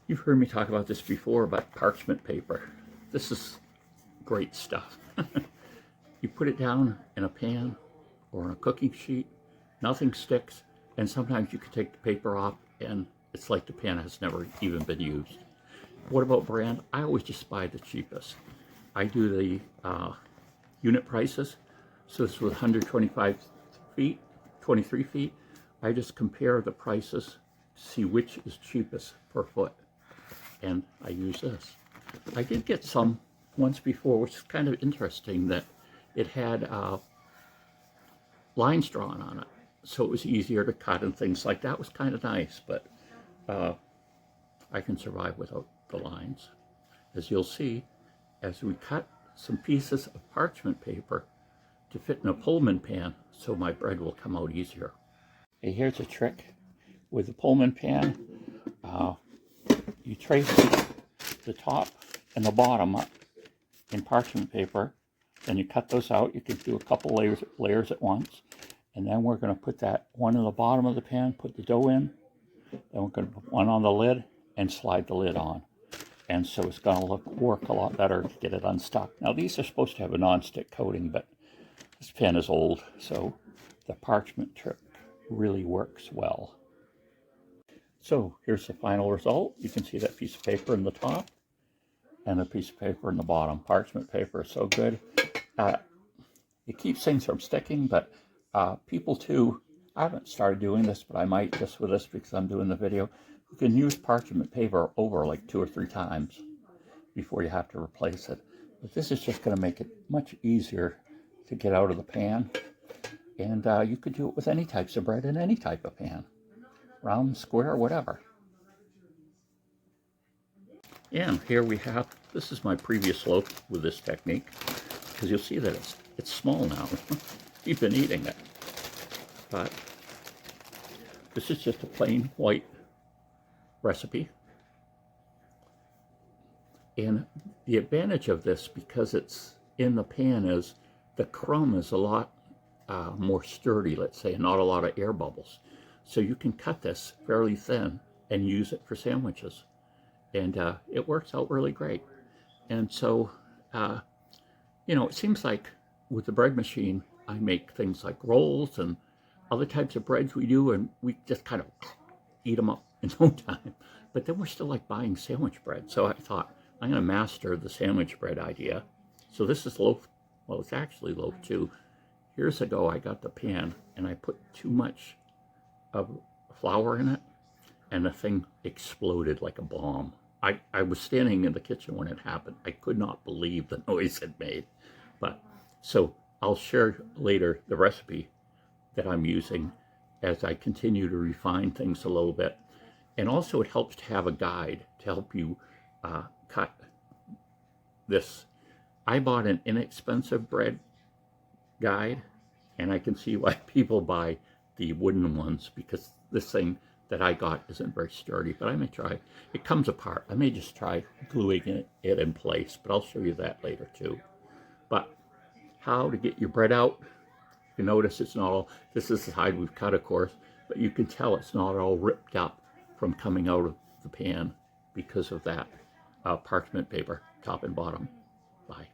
You've heard me talk about this before, about parchment paper. This is great stuff. You put it down in a pan or on a cooking sheet, nothing sticks, and sometimes you can take the paper off and it's like the pan has never even been used. What about brand? I always just buy the cheapest. I do the unit prices. So this was 125 feet, 23 feet. I just compare the prices to see which is cheapest per foot. And I use this. I did get some once before, which is kind of interesting, that it had lines drawn on it. So it was easier to cut and things like that. Was kind of nice, but I can survive without the lines. As you'll see, as we cut some pieces of parchment paper to fit in a Pullman pan, so my bread will come out easier. Okay, here's a trick with the Pullman pan. You trace the top and the bottom up in parchment paper, then you cut those out. You can do a couple layers at once, and then we're going to put that one in the bottom of the pan, put the dough in, then we're going to put one on the lid and slide the lid on. And so it's going to work a lot better to get it unstuck. Now these are supposed to have a non-stick coating, but this pen is old, so the parchment trick really works well. So here's the final result. You can see that piece of paper in the top and a piece of paper in the bottom. Parchment paper is so good. It keeps things from sticking, but people too, I haven't started doing this, but I might just with this because I'm doing the video. You can use parchment paper over like 2 or 3 times before you have to replace it. But this is just going to make it much easier to get out of the pan. And you could do it with any types of bread in any type of pan. Round, square, whatever. And here we have, this is my previous loaf with this technique, because you'll see that it's small now. You've been eating it. But this is just a plain white recipe. And the advantage of this, because it's in the pan, is the crumb is a lot more sturdy, let's say, and not a lot of air bubbles. So you can cut this fairly thin and use it for sandwiches. And it works out really great. And so, you know, it seems like with the bread machine, I make things like rolls and other types of breads we do, and we just kind of eat them up in no time. But then we're still like buying sandwich bread. So I thought, I'm going to master the sandwich bread idea. So this is loaf, well, it's actually loaf 2. Years ago, I got the pan and I put too much of flour in it, and the thing exploded like a bomb. I was standing in the kitchen when it happened. I could not believe the noise it made. But so I'll share later the recipe that I'm using as I continue to refine things a little bit. And also it helps to have a guide to help you cut this. I bought an inexpensive bread guide, and I can see why people buy the wooden ones, because this thing that I got isn't very sturdy. But I may try. It comes apart. I may just try gluing it in place, but I'll show you that later too. But how to get your bread out. You notice it's not all, this is the side we've cut, of course, but you can tell it's not all ripped up from coming out of the pan because of that parchment paper, top and bottom. Bye.